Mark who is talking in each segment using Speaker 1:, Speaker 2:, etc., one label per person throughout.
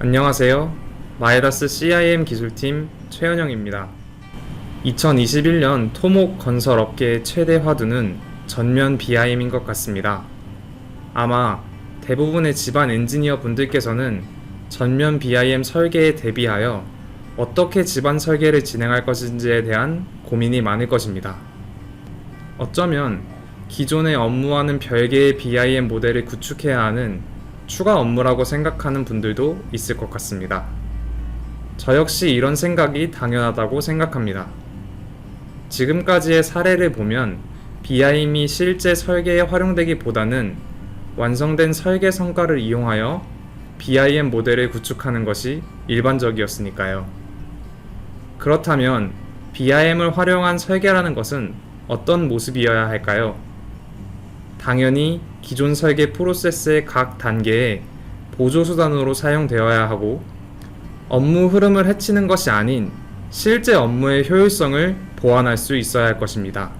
Speaker 1: 안녕하세요. 마이다스 CIM 기술팀 최현영입니다. 2021년 토목 건설 업계의 최대 화두는 전면 BIM인 것 같습니다. 아마 대부분의 집안 엔지니어 분들께서는 전면 BIM 설계에 대비하여 어떻게 집안 설계를 진행할 것인지에 대한 고민이 많을 것입니다. 어쩌면 기존의 업무와는 별개의 BIM 모델을 구축해야 하는 추가 업무라고 생각하는 분들도 있을 것 같습니다. 저 역시 이런 생각이 당연하다고 생각합니다. 지금까지의 사례를 보면 BIM이 실제 설계에 활용되기보다는 완성된 설계 성과를 이용하여 BIM 모델을 구축하는 것이 일반적이었으니까요. 그렇다면 BIM을 활용한 설계라는 것은 어떤 모습이어야 할까요? 당연히 기존 설계 프로세스의 각 단계에 보조수단으로 사용되어야 하고 업무 흐름을 해치는 것이 아닌 실제 업무의 효율성을 보완할 수 있어야 할 것입니다.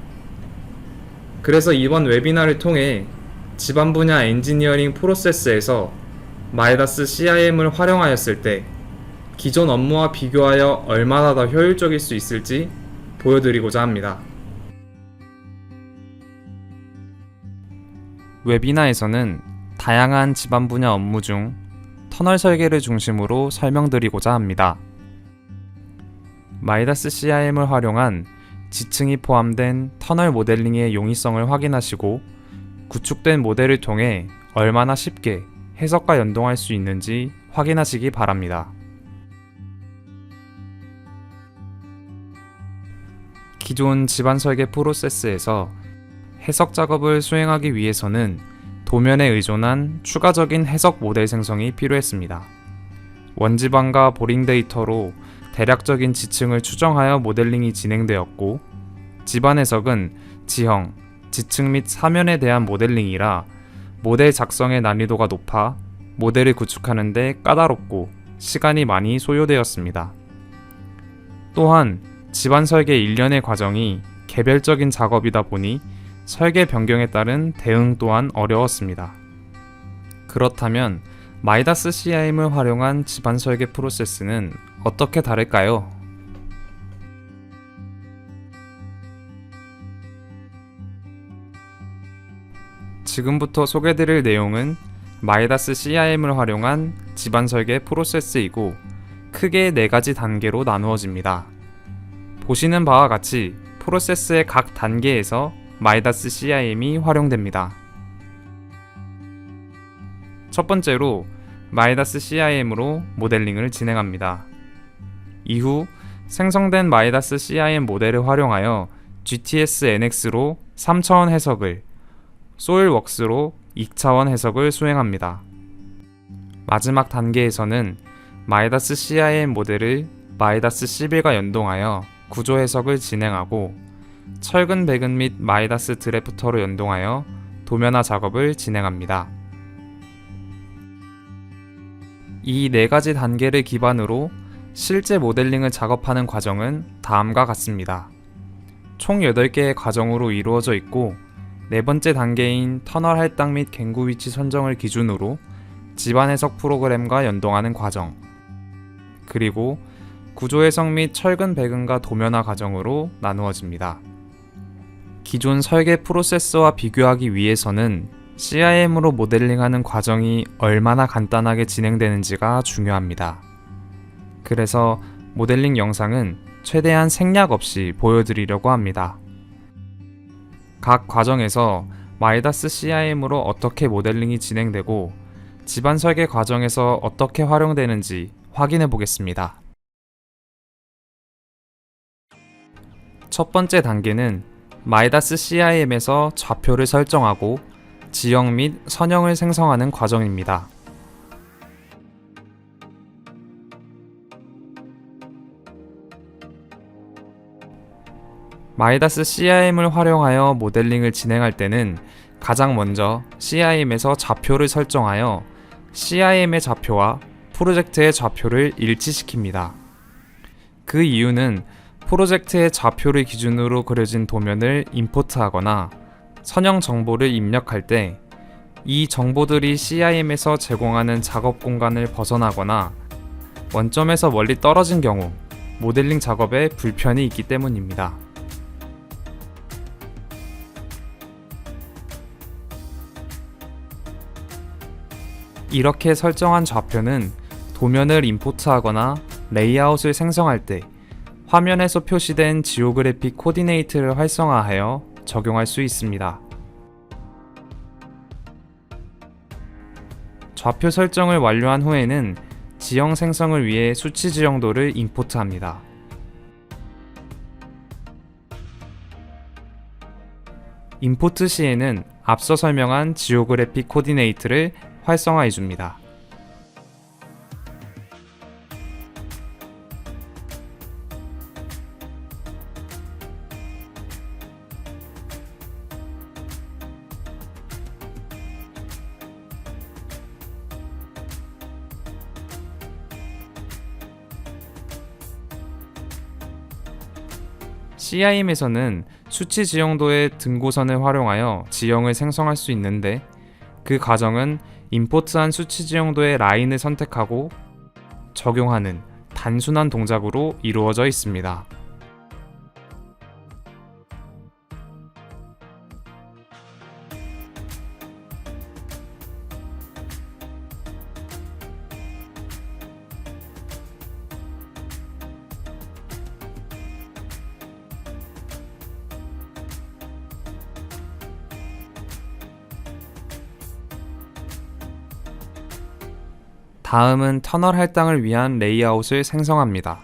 Speaker 1: 그래서 이번 웨비나를 통해 집안 분야 엔지니어링 프로세스에서 마이다스 CIM을 활용하였을 때 기존 업무와 비교하여 얼마나 더 효율적일 수 있을지 보여드리고자 합니다. 웨비나에서는 다양한 집안 분야 업무 중 터널 설계를 중심으로 설명드리고자 합니다. 마이다스 CIM을 활용한 지층이 포함된 터널 모델링의 용이성을 확인하시고 구축된 모델을 통해 얼마나 쉽게 해석과 연동할 수 있는지 확인하시기 바랍니다. 기존 집안 설계 프로세스에서 해석 작업을 수행하기 위해서는 도면에 의존한 추가적인 해석 모델 생성이 필요했습니다. 원지방과 보링 데이터로 대략적인 지층을 추정하여 모델링이 진행되었고, 집안 해석은 지형, 지층 및 사면에 대한 모델링이라 모델 작성의 난이도가 높아 모델을 구축하는 데 까다롭고 시간이 많이 소요되었습니다. 또한 집안 설계 일련의 과정이 개별적인 작업이다 보니 설계 변경에 따른 대응 또한 어려웠습니다. 그렇다면 마이다스 CIM을 활용한 집안 설계 프로세스는 어떻게 다를까요? 지금부터 소개드릴 내용은 마이다스 CIM을 활용한 집안 설계 프로세스이고 크게 4가지 단계로 나누어집니다. 보시는 바와 같이 프로세스의 각 단계에서 마이다스 CIM이 활용됩니다. 첫 번째로 마이다스 CIM으로 모델링을 진행합니다. 이후 생성된 마이다스 CIM 모델을 활용하여 GTS NX로 3차원 해석을, 소일웍스로 2차원 해석을 수행합니다. 마지막 단계에서는 마이다스 CIM 모델을 마이다스 11과 연동하여 구조 해석을 진행하고 철근 배근 및 마이다스 드래프터로 연동하여 도면화 작업을 진행합니다. 이 4가지 단계를 기반으로 실제 모델링을 작업하는 과정은 다음과 같습니다. 총 8개의 과정으로 이루어져 있고, 4번째 단계인 터널 할당 및 갱구 위치 선정을 기준으로 집안 해석 프로그램과 연동하는 과정, 그리고 구조 해석 및 철근 배근과 도면화 과정으로 나누어집니다. 기존 설계 프로세스와 비교하기 위해서는 CIM으로 모델링하는 과정이 얼마나 간단하게 진행되는지가 중요합니다. 그래서 모델링 영상은 최대한 생략 없이 보여드리려고 합니다. 각 과정에서 마이다스 CIM으로 어떻게 모델링이 진행되고 집안 설계 과정에서 어떻게 활용되는지 확인해 보겠습니다. 첫 번째 단계는 마이다스 CIM에서 좌표를 설정하고 지형 및 선형을 생성하는 과정입니다. 마이다스 CIM을 활용하여 모델링을 진행할 때는 가장 먼저 CIM에서 좌표를 설정하여 CIM의 좌표와 프로젝트의 좌표를 일치시킵니다. 그 이유는 프로젝트의 좌표를 기준으로 그려진 도면을 임포트하거나 선형 정보를 입력할 때 이 정보들이 CIM에서 제공하는 작업 공간을 벗어나거나 원점에서 멀리 떨어진 경우 모델링 작업에 불편이 있기 때문입니다. 이렇게 설정한 좌표는 도면을 임포트하거나 레이아웃을 생성할 때 화면에서 표시된 지오그래픽 코디네이트를 활성화하여 적용할 수 있습니다. 좌표 설정을 완료한 후에는 지형 생성을 위해 수치 지형도를 임포트합니다. 임포트 시에는 앞서 설명한 지오그래픽 코디네이트를 활성화해 줍니다. CIM에서는 수치 지형도의 등고선을 활용하여 지형을 생성할 수 있는데 그 과정은 임포트한 수치 지형도의 라인을 선택하고 적용하는 단순한 동작으로 이루어져 있습니다. 다음은 터널 할당을 위한 레이아웃을 생성합니다.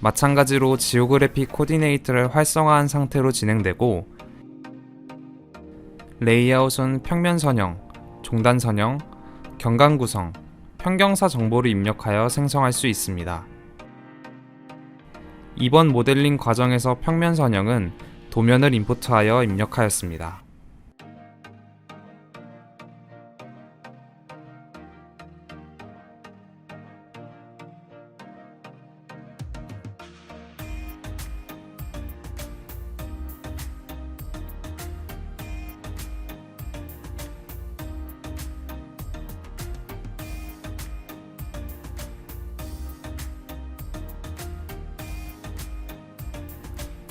Speaker 1: 마찬가지로 지오그래픽 코디네이트를 활성화한 상태로 진행되고 레이아웃은 평면 선형, 종단 선형, 경관 구성, 평경사 정보를 입력하여 생성할 수 있습니다. 이번 모델링 과정에서 평면 선형은 도면을 임포트하여 입력하였습니다.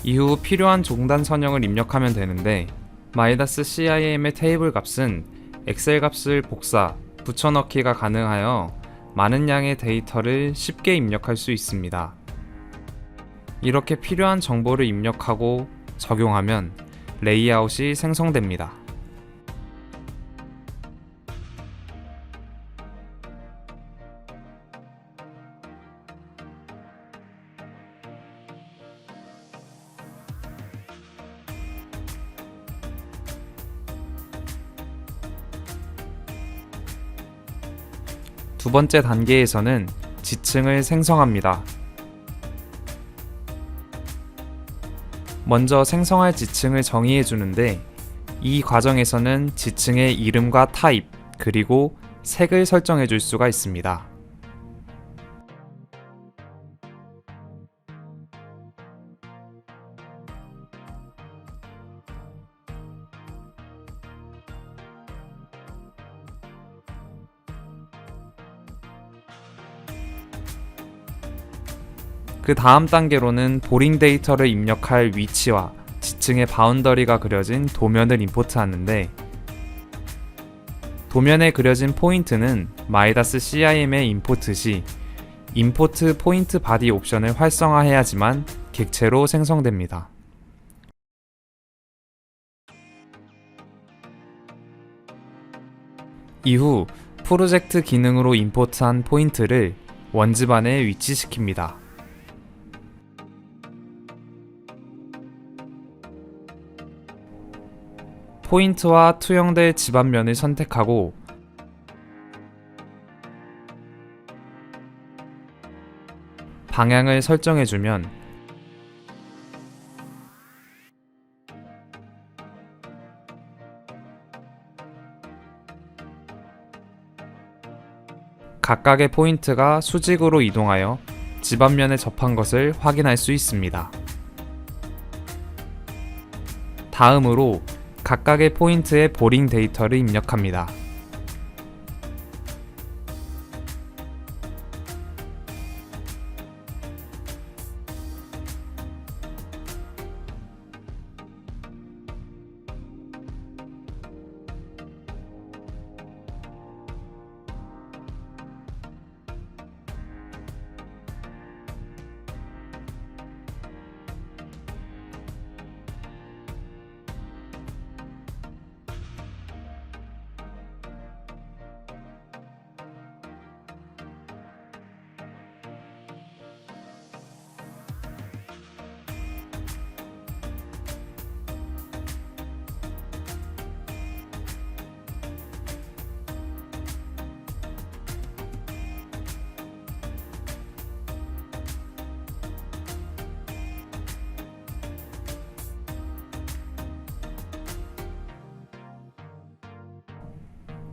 Speaker 1: 이후 필요한 종단 선형을 입력하면 되는데 -CIM의 테이블 값은 엑셀 값을 복사, 붙여넣기가 가능하여 많은 양의 데이터를 쉽게 입력할 수 있습니다. 이렇게 필요한 정보를 입력하고 적용하면 레이아웃이 생성됩니다. 두 번째 단계에서는 지층을 생성합니다. 먼저 생성할 지층을 정의해 주는데 이 과정에서는 지층의 이름과 타입, 그리고 색을 설정해 줄 수가 있습니다. 그 다음 단계로는 보링 데이터를 입력할 위치와 지층의 바운더리가 그려진 도면을 임포트하는데 도면에 그려진 포인트는 -CIM의 임포트 시 임포트 포인트 바디 옵션을 활성화해야지만 객체로 생성됩니다. 이후 프로젝트 기능으로 임포트한 포인트를 원집안에 위치시킵니다. 포인트와 투영될 집안면을 선택하고 방향을 설정해주면 각각의 포인트가 수직으로 이동하여 집안면에 접한 것을 확인할 수 있습니다. 다음으로 각각의 포인트에 보링 데이터를 입력합니다.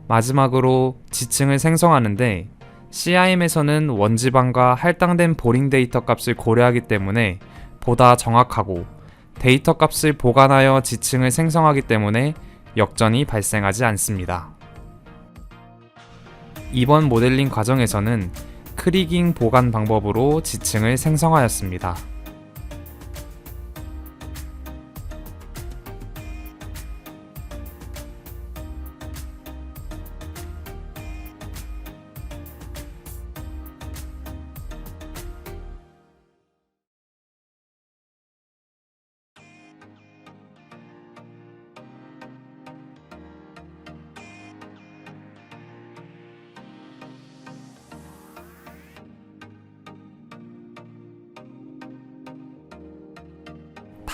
Speaker 1: 마지막으로 지층을 생성하는데 CIM에서는 원지방과 할당된 보링 데이터 값을 고려하기 때문에 보다 정확하고 데이터 값을 보관하여 지층을 생성하기 때문에 역전이 발생하지 않습니다. 이번 모델링 과정에서는 크리깅 보관 방법으로 지층을 생성하였습니다.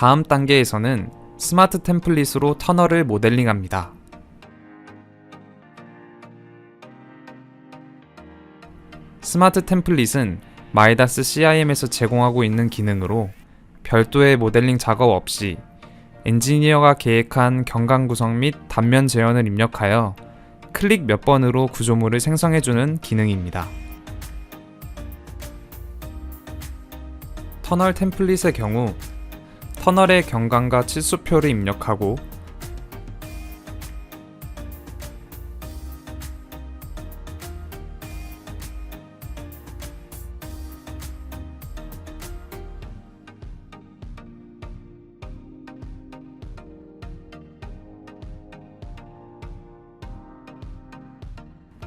Speaker 1: 다음 단계에서는 스마트 템플릿으로 터널을 모델링합니다. 스마트 템플릿은 마이다스 CIM에서 제공하고 있는 기능으로 별도의 모델링 작업 없이 엔지니어가 계획한 경강 구성 및 단면 재현을 입력하여 클릭 몇 번으로 구조물을 생성해주는 기능입니다. 터널 템플릿의 경우 터널의 경강과 치수표를 입력하고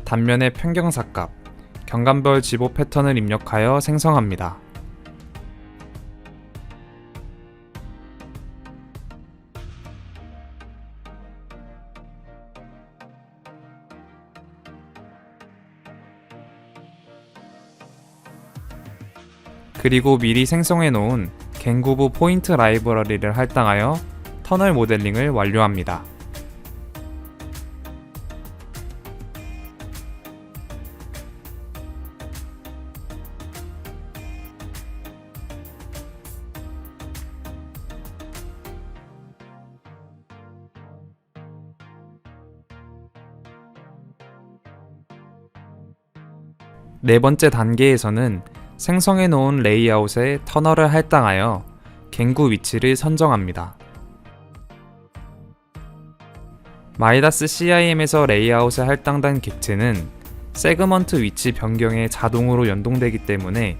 Speaker 1: 단면의 평경사값, 경관별 지보 패턴을 입력하여 생성합니다. 그리고 미리 생성해 놓은 갱구부 포인트 라이브러리를 할당하여 터널 모델링을 완료합니다. 네 번째 단계에서는 생성해 놓은 레이아웃에 터널을 할당하여 갱구 위치를 선정합니다. 마이다스 CIM에서 레이아웃에 할당된 객체는 세그먼트 위치 변경에 자동으로 연동되기 때문에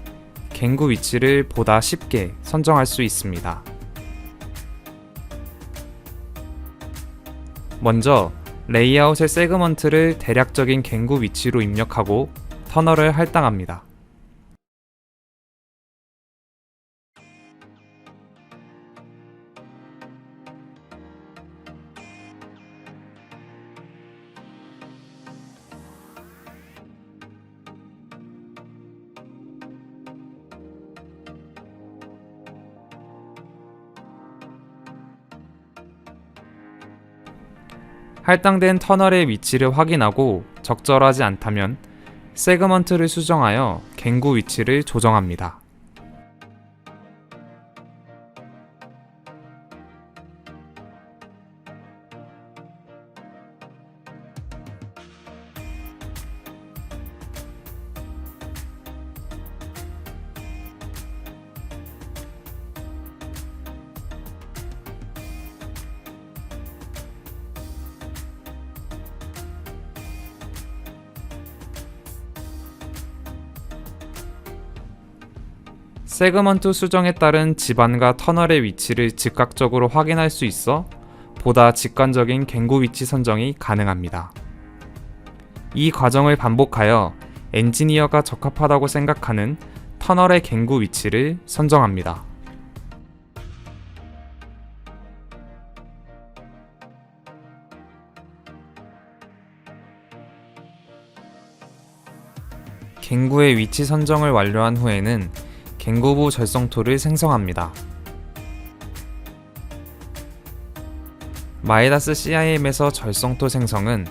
Speaker 1: 갱구 위치를 보다 쉽게 선정할 수 있습니다. 먼저 레이아웃의 세그먼트를 대략적인 갱구 위치로 입력하고 터널을 할당합니다. 할당된 터널의 위치를 확인하고 적절하지 않다면 세그먼트를 수정하여 갱구 위치를 조정합니다. 세그먼트 수정에 따른 지반과 터널의 위치를 즉각적으로 확인할 수 있어 보다 직관적인 갱구 위치 선정이 가능합니다. 이 과정을 반복하여 엔지니어가 적합하다고 생각하는 터널의 갱구 위치를 선정합니다. 갱구의 위치 선정을 완료한 후에는 갱구부 절성토를 생성합니다. 마이다스 CIM에서 절성토 생성은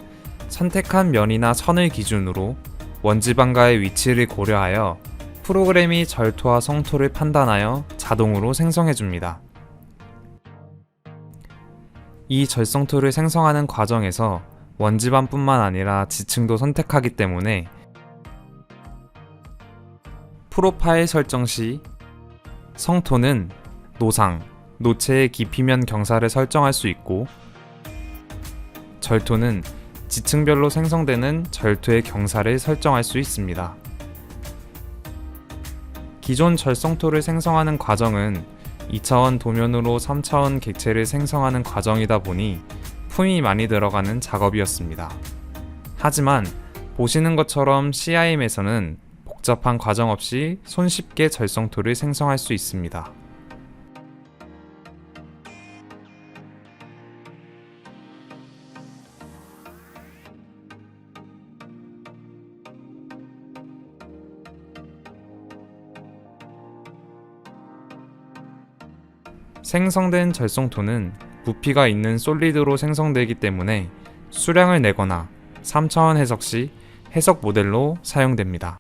Speaker 1: 선택한 면이나 선을 기준으로 원지방과의 위치를 고려하여 프로그램이 절토와 성토를 판단하여 자동으로 생성해줍니다. 이 절성토를 생성하는 과정에서 원지반뿐만 아니라 지층도 선택하기 때문에 프로파일 설정 시 성토는 노상, 노체의 깊이면 경사를 설정할 수 있고 절토는 지층별로 생성되는 절토의 경사를 설정할 수 있습니다. 기존 절성토를 생성하는 과정은 2차원 도면으로 3차원 객체를 생성하는 과정이다 보니 품이 많이 들어가는 작업이었습니다. 하지만 보시는 것처럼 CIM에서는 복잡한 과정 없이 손쉽게 절성토를 생성할 수 있습니다. 생성된 절성토는 부피가 있는 솔리드로 생성되기 때문에 수량을 내거나 3차원 해석 시 해석 모델로 사용됩니다.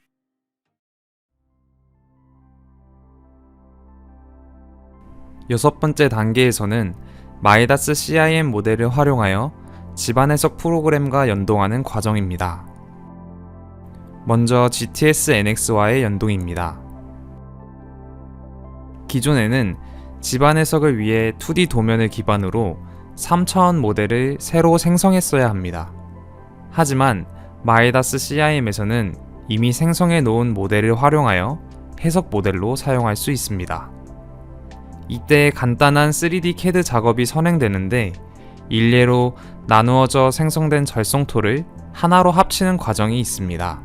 Speaker 1: 여섯 번째 단계에서는 마이다스 CIM 모델을 활용하여 집안 해석 프로그램과 연동하는 과정입니다. 먼저 GTS NX와의 연동입니다. 기존에는 집안 해석을 위해 2D 도면을 기반으로 3차원 모델을 새로 생성했어야 합니다. 하지만 마이다스 CIM에서는 이미 생성해 놓은 모델을 활용하여 해석 모델로 사용할 수 있습니다. 이때 간단한 3D CAD 작업이 선행되는데 일례로 나누어져 생성된 절성토를 하나로 합치는 과정이 있습니다.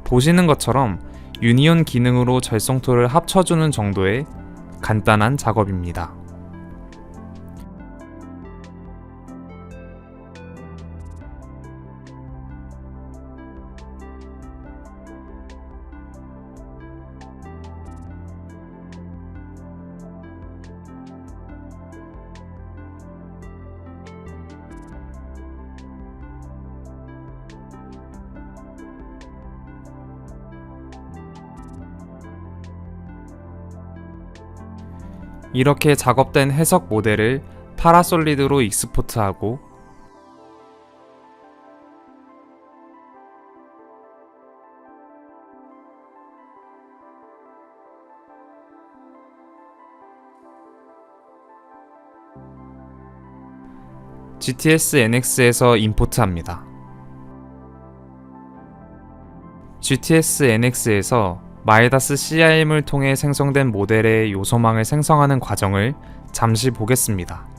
Speaker 1: 보시는 것처럼 유니온 기능으로 절성토를 합쳐주는 정도의 간단한 작업입니다. 이렇게 작업된 해석 모델을 파라솔리드로 익스포트하고 GTS NX에서 임포트합니다. GTS NX에서 마이다스 CIM을 통해 생성된 모델의 요소망을 생성하는 과정을 잠시 보겠습니다.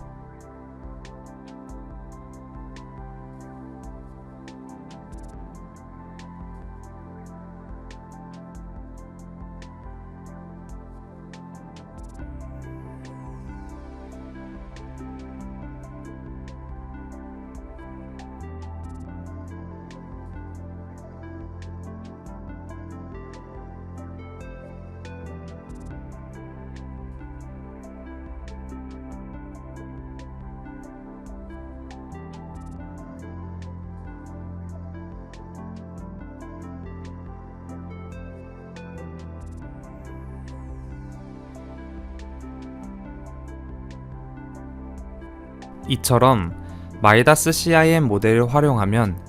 Speaker 1: 이처럼 마이다스 CIM 모델을 활용하면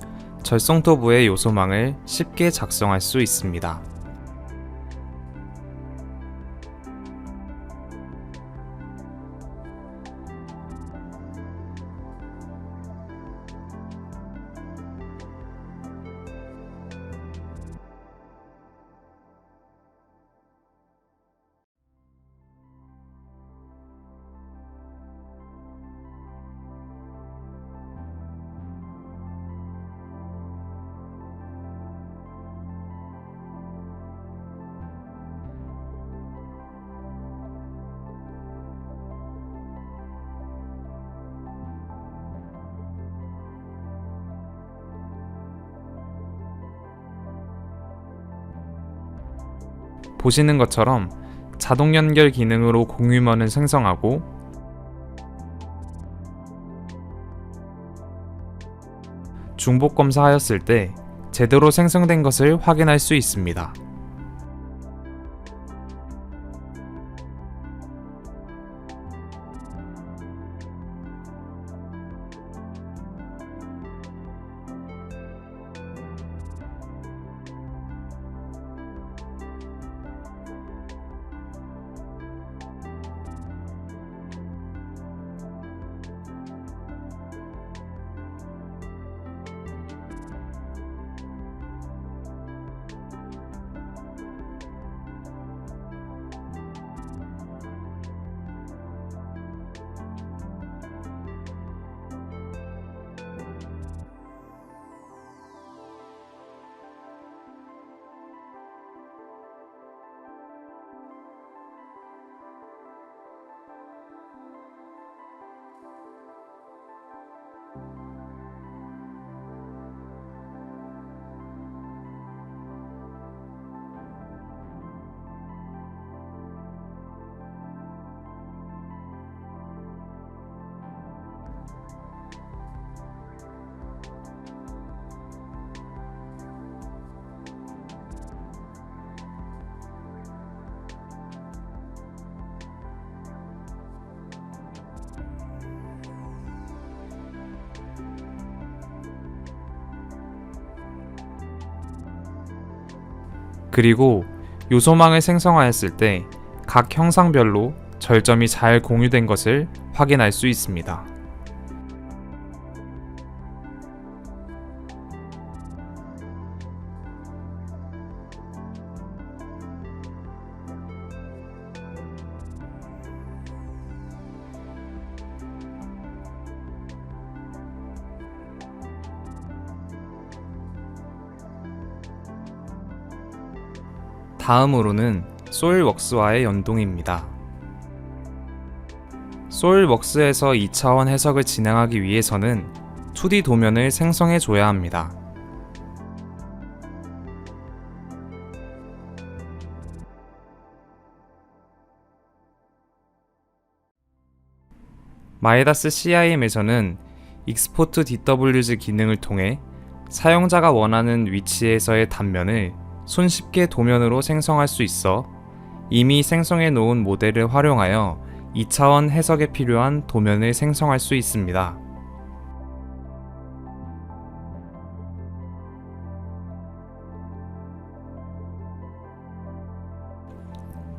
Speaker 1: 절성토부의 요소망을 쉽게 작성할 수 있습니다. 보시는 것처럼 자동 연결 기능으로 공유면을 생성하고 중복 검사하였을 때 제대로 생성된 것을 확인할 수 있습니다. 그리고 요소망을 생성하였을 때 각 형상별로 절점이 잘 공유된 것을 확인할 수 있습니다. 다음으로는 소일웍스와의 연동입니다. 소일웍스에서 2차원 해석을 진행하기 위해서는 2D 도면을 생성해 줘야 합니다. 마이다스 CIM에서는 익스포트 DWG 기능을 통해 사용자가 원하는 위치에서의 단면을 손쉽게 도면으로 생성할 수 있어 이미 생성해 놓은 모델을 활용하여 2차원 해석에 필요한 도면을 생성할 수 있습니다.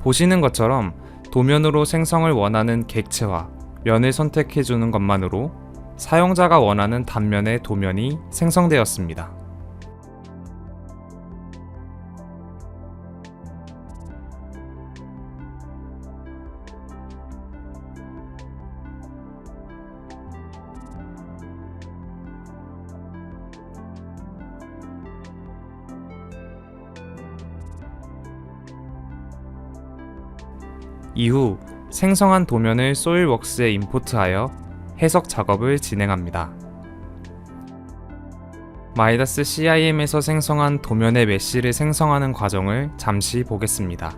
Speaker 1: 보시는 것처럼 도면으로 생성을 원하는 객체와 면을 선택해 주는 것만으로 사용자가 원하는 단면의 도면이 생성되었습니다. 이후 생성한 도면을 소일웍스에 임포트하여 해석 작업을 진행합니다. 마이다스 CIM에서 생성한 도면의 메쉬를 생성하는 과정을 잠시 보겠습니다.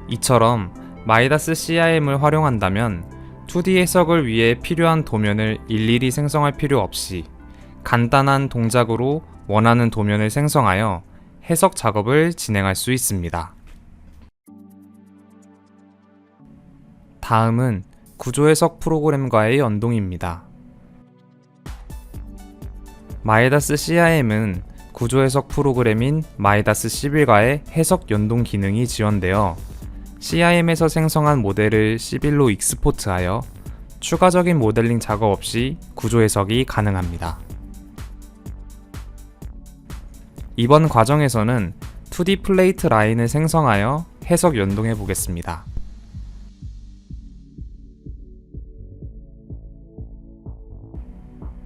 Speaker 1: 이처럼 마이다스 CIM을 활용한다면 2D 해석을 위해 필요한 도면을 일일이 생성할 필요 없이 간단한 동작으로 원하는 도면을 생성하여 해석 작업을 진행할 수 있습니다. 다음은 구조해석 프로그램과의 연동입니다. 마이다스 CIM은 구조해석 프로그램인 마이다스 11과의 해석 연동 기능이 지원되어 CIM에서 생성한 모델을 11로 익스포트하여 추가적인 모델링 작업 없이 구조 해석이 가능합니다. 이번 과정에서는 2D 플레이트 라인을 생성하여 해석 연동해 보겠습니다.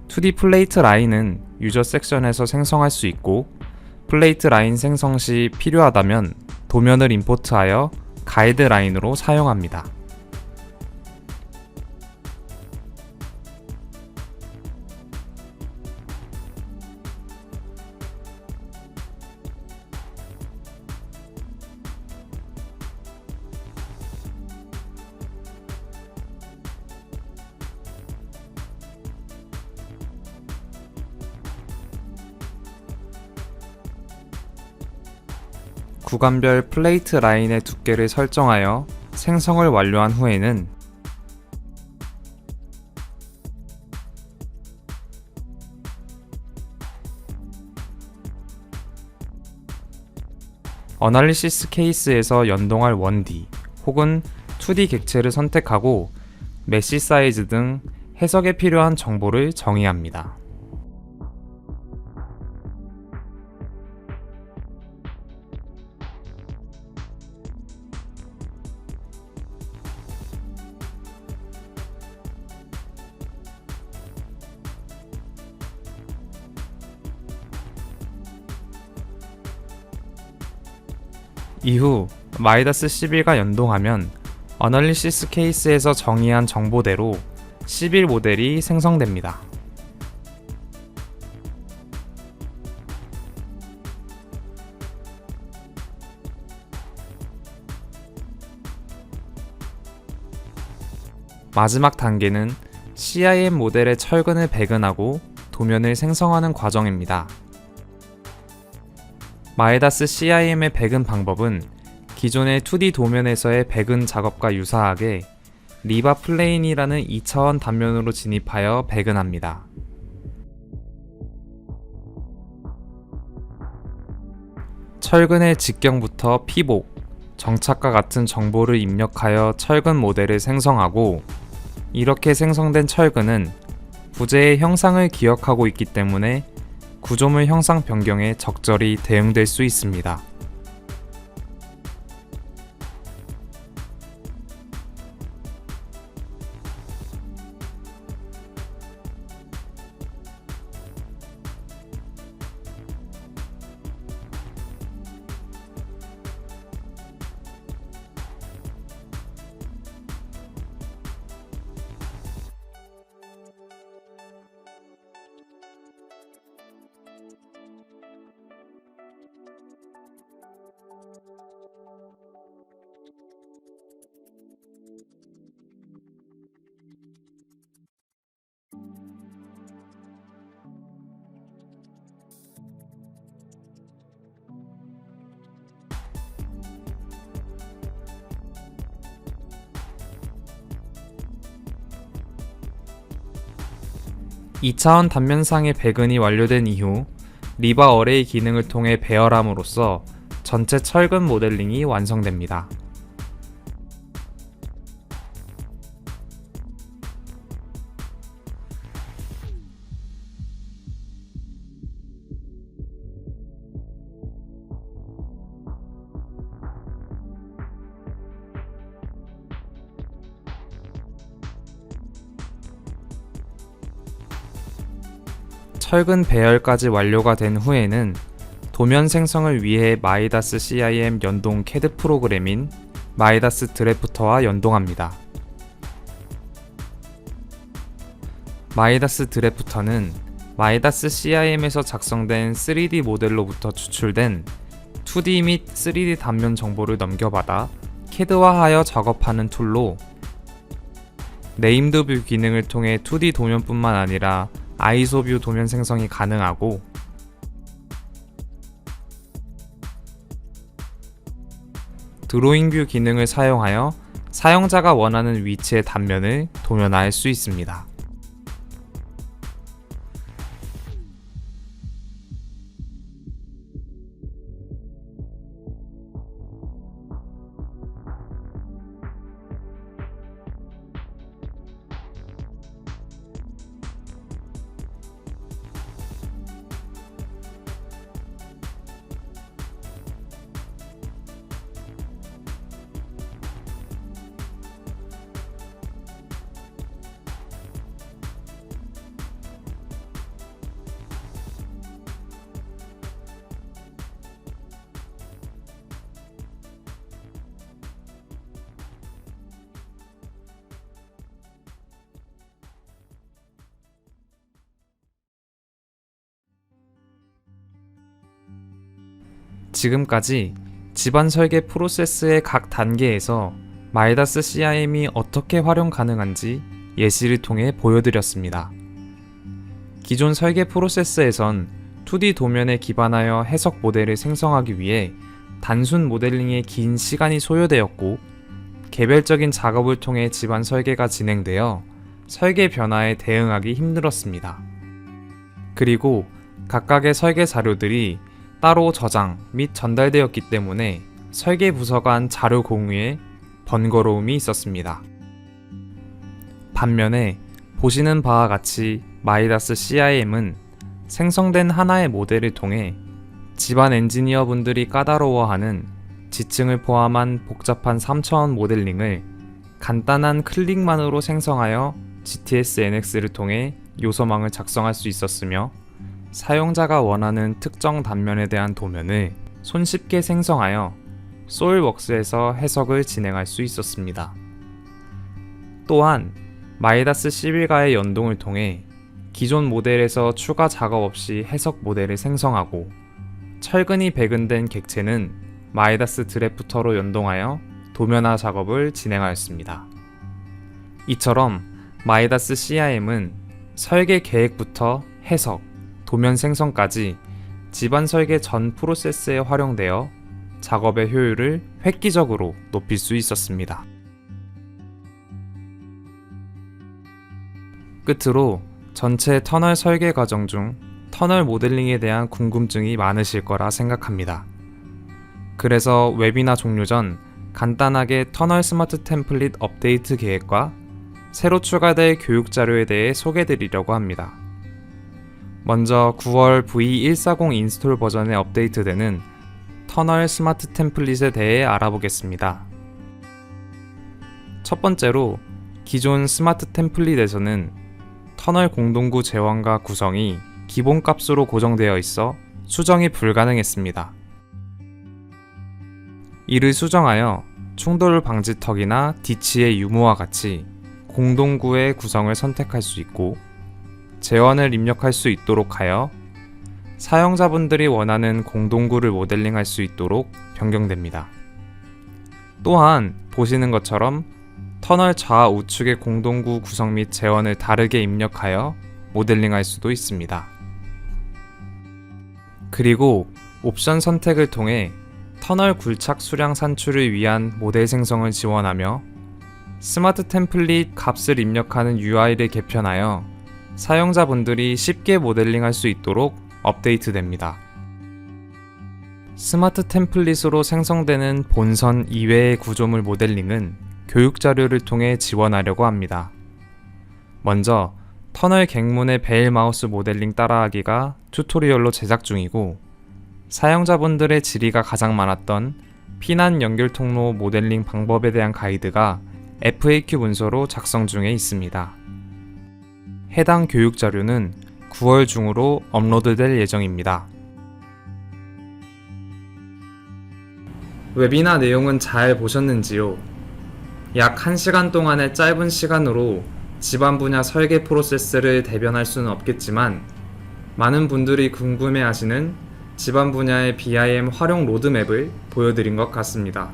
Speaker 1: (2D) 플레이트 라인은 유저 섹션에서 생성할 수 있고 플레이트 라인 생성 시 필요하다면 도면을 임포트하여 가이드 라인으로 사용합니다. 구간별 플레이트 라인의 두께를 설정하여 생성을 완료한 후에는 어널리시스 케이스에서 연동할 1D 혹은 2D 객체를 선택하고 메시 사이즈 등 해석에 필요한 정보를 정의합니다. 이후 마이다스 11과 연동하면 어널리시스 케이스에서 정의한 정보대로 11 모델이 생성됩니다. 마지막 단계는 CIM 모델의 철근을 배근하고 도면을 생성하는 과정입니다. 마이다스 CIM의 배근 방법은 기존의 2D 도면에서의 배근 작업과 유사하게 리바 플레인이라는 2차원 단면으로 진입하여 배근합니다. 철근의 직경부터 피복, 정착과 같은 정보를 입력하여 철근 모델을 생성하고 이렇게 생성된 철근은 부재의 형상을 기억하고 있기 때문에 구조물 형상 변경에 적절히 대응될 수 있습니다. (2차원) 단면상의 배근이 완료된 이후 리바 어레이 기능을 통해 배열함으로써 전체 철근 모델링이 완성됩니다. 철근 배열까지 완료가 된 후에는 도면 생성을 위해 마이다스 CIM 연동 CAD 프로그램인 마이다스 드래프터와 연동합니다. 마이다스 드래프터는 마이다스 CIM에서 작성된 3D 모델로부터 추출된 2D 및 3D 단면 정보를 넘겨받아 캐드화하여 작업하는 툴로 네임드 뷰 기능을 통해 2D 도면뿐만 아니라 아이소 뷰 도면 생성이 가능하고, 드로잉 뷰 기능을 사용하여 사용자가 원하는 위치의 단면을 도면화할 수 있습니다. 지금까지 집안 설계 프로세스의 각 단계에서 마이다스 CIM이 어떻게 활용 가능한지 예시를 통해 보여드렸습니다. 기존 설계 프로세스에선 2D 도면에 기반하여 해석 모델을 생성하기 위해 단순 모델링에 긴 시간이 소요되었고, 개별적인 작업을 통해 집안 설계가 진행되어 설계 변화에 대응하기 힘들었습니다. 그리고 각각의 설계 자료들이 따로 저장 및 전달되었기 때문에 설계 부서 간 자료 공유에 번거로움이 있었습니다. 반면에 보시는 바와 같이 마이다스 CIM은 생성된 하나의 모델을 통해 집안 엔지니어 분들이 까다로워하는 지층을 포함한 복잡한 3차원 모델링을 간단한 클릭만으로 생성하여 GTS NX를 통해 요소망을 작성할 수 있었으며, 사용자가 원하는 특정 단면에 대한 도면을 손쉽게 생성하여 솔웍스에서 해석을 진행할 수 있었습니다. 또한 마이다스 11과의 연동을 통해 기존 모델에서 추가 작업 없이 해석 모델을 생성하고, 철근이 배근된 객체는 마이다스 드래프터로 연동하여 도면화 작업을 진행하였습니다. 이처럼 마이다스 CIM은 설계 계획부터 해석, 도면 생성까지 집안 설계 전 프로세스에 활용되어 작업의 효율을 획기적으로 높일 수 있었습니다. 끝으로 전체 터널 설계 과정 중 터널 모델링에 대한 궁금증이 많으실 거라 생각합니다. 그래서 웨비나 종료 전 간단하게 터널 스마트 템플릿 업데이트 계획과 새로 추가될 교육 자료에 대해 소개드리려고 합니다. 먼저 9월 V140 인스톨 버전에 업데이트되는 터널 스마트 템플릿에 대해 알아보겠습니다. 첫 번째로, 기존 스마트 템플릿에서는 터널 공동구 제왕과 구성이 기본값으로 고정되어 있어 수정이 불가능했습니다. 이를 수정하여 충돌 방지턱이나 디치의 유무와 같이 공동구의 구성을 선택할 수 있고, 재원을 입력할 수 있도록 하여 사용자분들이 원하는 공동구를 모델링할 수 있도록 변경됩니다. 또한 보시는 것처럼 터널 좌우측의 공동구 구성 및 재원을 다르게 입력하여 모델링할 수도 있습니다. 그리고 옵션 선택을 통해 터널 굴착 수량 산출을 위한 모델 생성을 지원하며 스마트 템플릿 값을 입력하는 UI를 개편하여 사용자분들이 쉽게 모델링할 수 있도록 업데이트됩니다. 스마트 템플릿으로 생성되는 본선 이외의 구조물 모델링은 교육 자료를 통해 지원하려고 합니다. 먼저 터널 객문의 베일 마우스 모델링 따라하기가 튜토리얼로 제작 중이고, 사용자분들의 질의가 가장 많았던 피난 연결 통로 모델링 방법에 대한 가이드가 FAQ 문서로 작성 중에 있습니다. 해당 교육 자료는 9월 중으로 업로드될 예정입니다. 웨비나 내용은 잘 보셨는지요? 약 1시간 동안의 짧은 시간으로 집안 분야 설계 프로세스를 대변할 수는 없겠지만, 많은 분들이 궁금해하시는 집안 분야의 BIM 활용 로드맵을 보여드린 것 같습니다.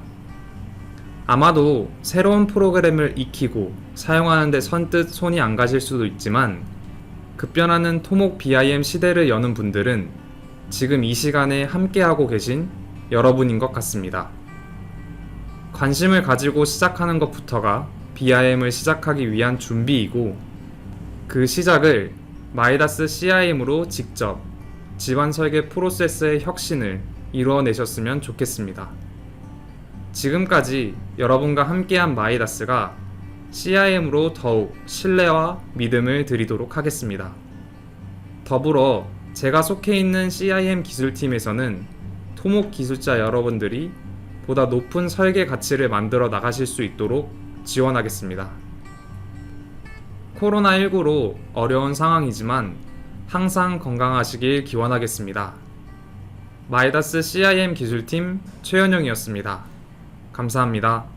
Speaker 1: 아마도 새로운 프로그램을 익히고 사용하는데 선뜻 손이 안 가실 수도 있지만 급변하는 토목 BIM 시대를 여는 분들은 지금 이 시간에 함께하고 계신 여러분인 것 같습니다. 관심을 가지고 시작하는 것부터가 BIM을 시작하기 위한 준비이고 그 시작을 마이다스 CIM으로 직접 집안 설계 프로세스의 혁신을 이루어내셨으면 좋겠습니다. 지금까지 여러분과 함께한 마이다스가 CIM으로 더욱 신뢰와 믿음을 드리도록 하겠습니다. 더불어 제가 속해 있는 CIM 기술팀에서는 토목 기술자 여러분들이 보다 높은 설계 가치를 만들어 나가실 수 있도록 지원하겠습니다. 코로나19로 어려운 상황이지만 항상 건강하시길 기원하겠습니다. 마이다스 CIM 기술팀 최현영이었습니다. 감사합니다.